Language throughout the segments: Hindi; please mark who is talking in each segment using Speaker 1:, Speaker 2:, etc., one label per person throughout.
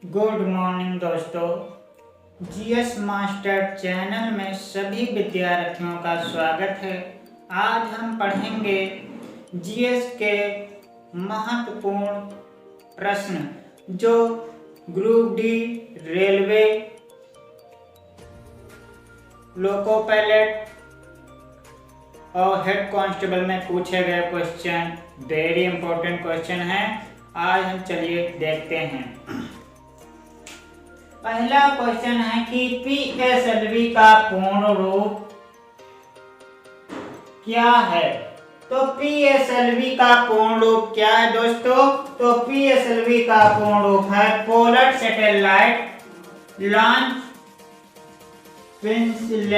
Speaker 1: गुड मॉर्निंग दोस्तों। जीएस मास्टर चैनल में सभी विद्यार्थियों का स्वागत है। आज हम पढ़ेंगे जीएस के महत्वपूर्ण प्रश्न जो group D, railway, loco pilot और हेड कांस्टेबल में पूछे गए क्वेश्चन वेरी इंपॉर्टेंट क्वेश्चन हैं। आज हम चलिए देखते हैं। पहला क्वेश्चन है कि पीएसएलवी का पूर्ण रूप क्या है। तो पीएसएलवी का पूर्ण रूप क्या है दोस्तों? तो पीएसएलवी का पूर्ण रूप है पोलर सैटेलाइट लॉन्च व्हीकल।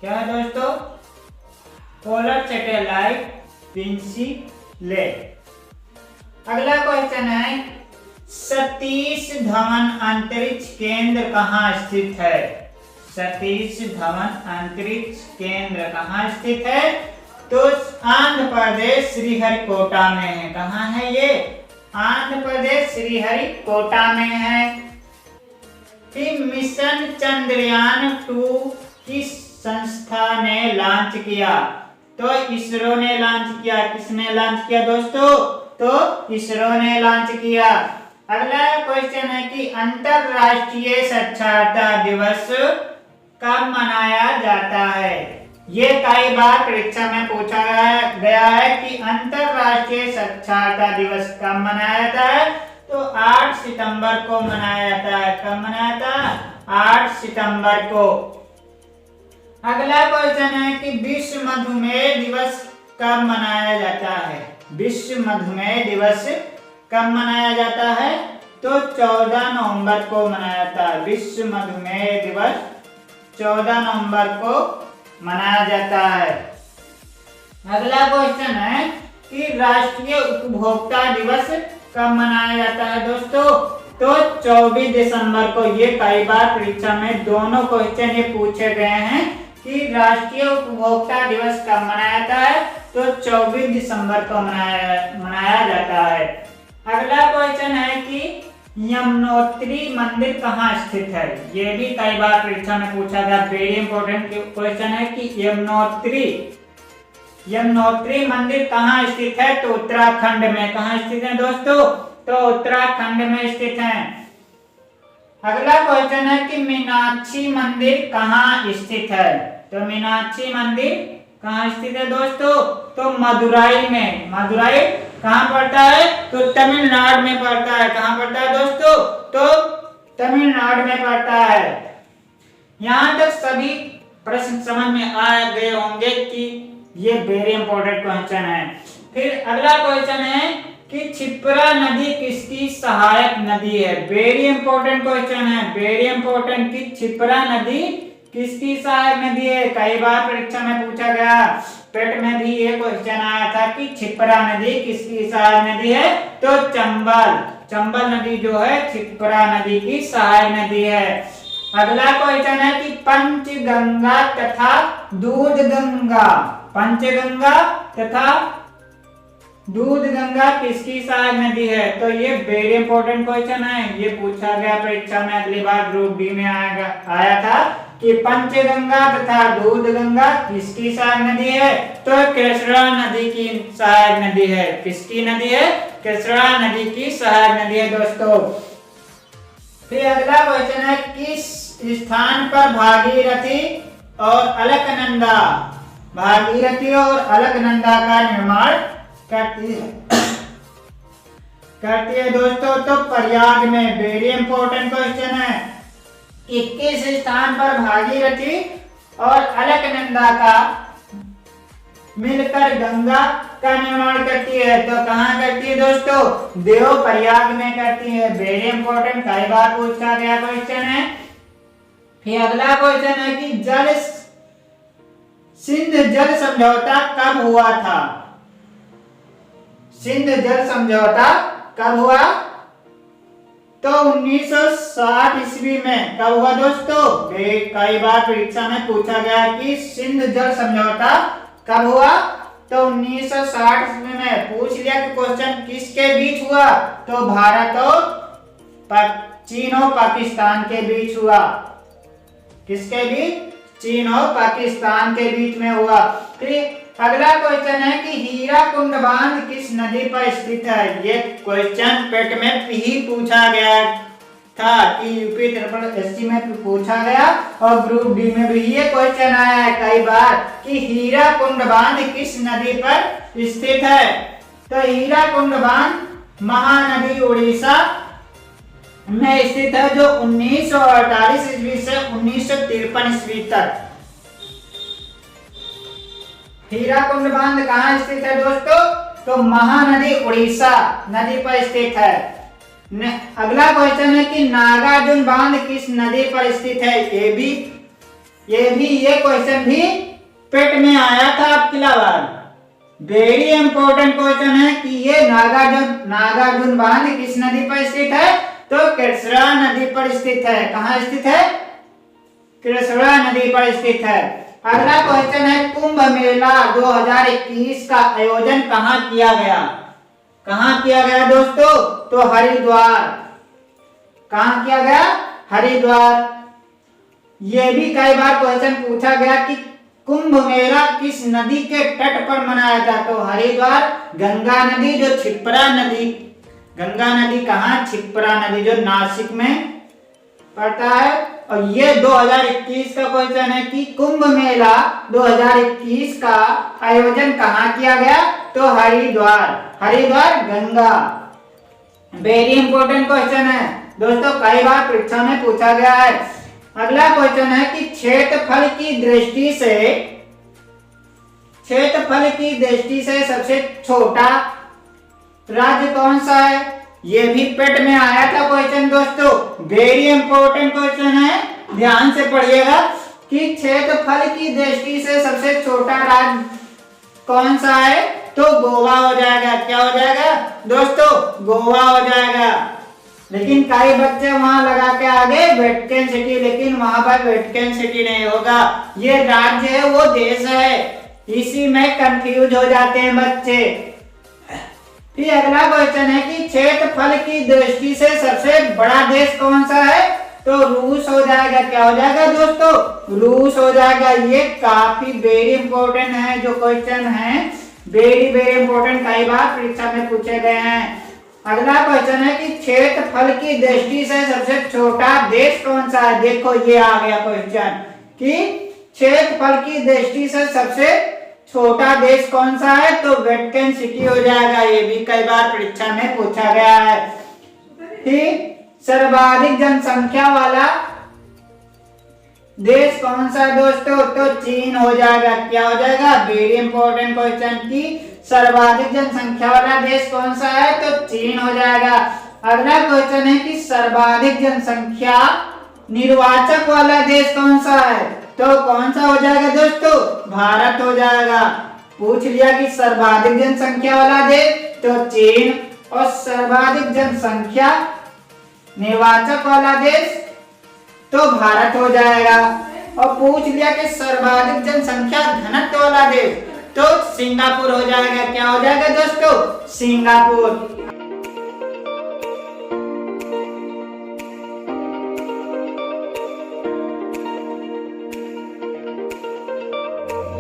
Speaker 1: क्या है दोस्तों? Polar satellite vehicle. अगला क्वेश्चन है सतीश धवन अंतरिक्ष केंद्र कहाँ स्थित है। सतीश धवन अंतरिक्ष केंद्र कहाँ स्थित है? तो आंध्र प्रदेश श्रीहरिकोटा में है। कहाँ है ये? आंध्र प्रदेश श्रीहरिकोटा में है। फिर मिशन चंद्रयान 2 किस संस्था ने लॉन्च किया? तो इसरो ने लॉन्च किया। किसने लॉन्च किया दोस्तों? तो इसरो ने लॉन्च किया। अगला क्वेश्चन है कि अंतरराष्ट्रीय साक्षरता दिवस कब मनाया जाता है। ये कई बार परीक्षा में पूछा गया है कि अंतरराष्ट्रीय साक्षरता दिवस कब मनाया जाता है। तो 8 सितंबर को मनाया जाता है। कब मनाया जाता है? 8 सितंबर को। अगला क्वेश्चन है कि विश्व मधुमेह दिवस कब मनाया जाता है। विश्व मधुमेह दिवस कब मनाया जाता है? तो 14 नवंबर को मनाया जाता है। विश्व मधुमेह दिवस 14 नवंबर को मनाया जाता है। अगला क्वेश्चन है कि राष्ट्रीय उपभोक्ता दिवस कब मनाया जाता है दोस्तों? तो 24 दिसंबर को। ये कई बार परीक्षा में दोनों क्वेश्चन ये पूछे गए हैं कि राष्ट्रीय उपभोक्ता दिवस कब मनाया जाता है। तो 24 दिसंबर को मनाया जाता है। अगला क्वेश्चन है कि यमुनोत्री मंदिर कहाँ स्थित है। ये भी कई बार परीक्षा में पूछा गया वेरी इंपॉर्टेंट क्वेश्चन है कि यमुनोत्री मंदिर कहाँ स्थित है। तो उत्तराखंड में। कहाँ स्थित है दोस्तों? तो उत्तराखंड में स्थित है। अगला क्वेश्चन है कि मीनाक्षी मंदिर कहाँ स्थित है। तो मीनाक्षी मंदिर कहाँ स्थित है दोस्तों? तो मदुराई में। मदुराई कहाँ पड़ता है? तो तमिलनाडु में पड़ता है। कहाँ पड़ता है दोस्तों? तो तमिलनाडु में पड़ता है। यहाँ तक सभी प्रश्न समझ में आ गए होंगे कि ये वेरी इंपॉर्टेंट क्वेश्चन है। फिर अगला क्वेश्चन है कि क्षिप्रा नदी किसकी सहायक नदी है। वेरी इंपॉर्टेंट क्वेश्चन है। वेरी इंपॉर्टेंट कि क्षिप्रा नदी किसकी सहायक नदी है। कई बार परीक्षा में पूछा गया। पेट में भी ये क्वेश्चन आया था कि क्षिप्रा नदी किसकी सहायक नदी है। तो चंबल नदी जो है क्षिप्रा नदी की सहायक नदी है। अगला क्वेश्चन है कि पंचगंगा तथा दूधगंगा। पंचगंगा तथा दूधगंगा किसकी सहायक नदी है। तो ये वेरी इंपॉर्टेंट क्वेश्चन है। ये पूछा गया परीक्षा में। अगली बार ग्रुप बी में आया था कि पंचगंगा तथा दूधगंगा किसकी सहायक नदी है। तो कृष्णा नदी की सहायक नदी है। किसकी नदी है? कृष्णा नदी की सहायक नदी है दोस्तों। फिर अगला क्वेश्चन है किस स्थान पर भागीरथी और अलकनंदा का निर्माण करती है दोस्तों। तो प्रयाग में। वेरी इंपॉर्टेंट क्वेश्चन है। 21 स्थान पर भागीरथी और अलकनंदा का मिलकर गंगा का निर्माण करती है। तो कहाँ करती है दोस्तों? देव प्रयाग में करती है। वेरी इंपॉर्टेंट कई बार पूछा गया क्वेश्चन है। फिर अगला क्वेश्चन है कि सिंध जल समझौता कब हुआ था। सिंध जल समझौता कब हुआ? तो 1960 ईस्वी में। कब हुआ दोस्तों? कई बार परीक्षा में पूछा गया कि सिंध जल समझौता कब हुआ? तो 1960 ईस्वी में पूछ लिया कि क्वेश्चन किसके बीच हुआ, तो भारत और चीन और पाकिस्तान के बीच हुआ। किसके बीच? चीन और पाकिस्तान के बीच में हुआ। फिर अगला क्वेश्चन है कि हीराकुंड बांध किस नदी पर स्थित है। ये क्वेश्चन पेट में ही पूछा गया था कि यूपी ट्रिपल एससी में पूछा गया और ग्रुप डी में भी ये क्वेश्चन आया है कई बार कि हीराकुंड बांध किस नदी पर स्थित है। तो हीराकुंड बांध महानदी उड़ीसा में स्थित है, जो 1948 ईस्वी से 1953 ईस्वी तक। हीराकुंड बांध कहाँ स्थित है दोस्तों? तो महानदी उड़ीसा नदी पर स्थित है। अगला क्वेश्चन है कि नागार्जुन बांध किस नदी पर स्थित है। ये क्वेश्चन भी पेट में आया था आपकी बार। वेरी इंपॉर्टेंट क्वेश्चन है कि ये नागार्जुन बांध किस नदी पर स्थित है, तो कृष्णा नदी पर स्थित है। कहाँ स्थित है? कृष्णा नदी पर स्थित है। अगला क्वेश्चन है कुंभ मेला 2021 का आयोजन कहाँ किया गया। कहाँ किया गया दोस्तों? तो हरिद्वार। कहाँ किया गया? हरिद्वार। ये भी कई बार क्वेश्चन पूछा गया कि कुंभ मेला किस नदी के तट पर मनाया था, तो हरिद्वार गंगा नदी, जो क्षिप्रा नदी, गंगा नदी कहाँ? क्षिप्रा नदी जो नासिक में पड़ता है। और ये 2021 का क्वेश्चन है कि कुंभ मेला 2021 का आयोजन कहाँ किया गया, तो Haridwar Ganga. Very important question है दोस्तों, कई बार परीक्षा में पूछा गया है। अगला क्वेश्चन है कि क्षेत्रफल की दृष्टि से सबसे छोटा राज्य कौन सा है। ये भी पेट में आया था क्वेश्चन दोस्तों। वेरी इंपॉर्टेंट क्वेश्चन है, ध्यान से पढ़िएगा कि क्षेत्रफल की दृष्टि से सबसे छोटा राज्य कौन सा है, तो गोवा हो जाएगा। क्या हो जाएगा दोस्तों? गोवा हो जाएगा। लेकिन कई बच्चे वहां लगा के आगे वेटिकन सिटी, लेकिन वहां पर वेटिकन सिटी नहीं होगा, ये राज्य है, वो देश है, इसी में कंफ्यूज हो जाते हैं बच्चे। फिर अगला क्वेश्चन है कि क्षेत्रफल की दृष्टि से सबसे बड़ा देश कौन सा है, तो रूस हो जाएगा। क्या हो जाएगा दोस्तों? रूस हो जाएगा। ये काफी वेरी इंपॉर्टेंट है जो क्वेश्चन है, वेरी इंपॉर्टेंट, कई बार परीक्षा में पूछे गए हैं। अगला क्वेश्चन है कि क्षेत्रफल की दृष्टि से सबसे छोटा देश कौन सा है। देखो ये आ गया क्वेश्चन कि क्षेत्रफल की दृष्टि से सबसे छोटा देश कौन सा है, तो वेटिकन सिटी हो जाएगा। ये भी कई बार परीक्षा में पूछा गया है। फिर सर्वाधिक जनसंख्या वाला देश कौन सा है दोस्तों, तो चीन हो जाएगा। क्या हो जाएगा? वेरी इंपॉर्टेंट क्वेश्चन की सर्वाधिक जनसंख्या वाला देश कौन सा है, तो चीन हो जाएगा। अगला क्वेश्चन है कि सर्वाधिक जनसंख्या निर्वाचक वाला देश कौन सा है, तो कौन सा हो जाएगा दोस्तों? भारत हो जाएगा। पूछ लिया कि सर्वाधिक जनसंख्या वाला देश, तो चीन, और सर्वाधिक जनसंख्या निर्वाचक वाला देश, तो भारत हो जाएगा। और पूछ लिया कि सर्वाधिक जनसंख्या घनत्व वाला देश, तो सिंगापुर हो जाएगा। क्या हो जाएगा दोस्तों? सिंगापुर।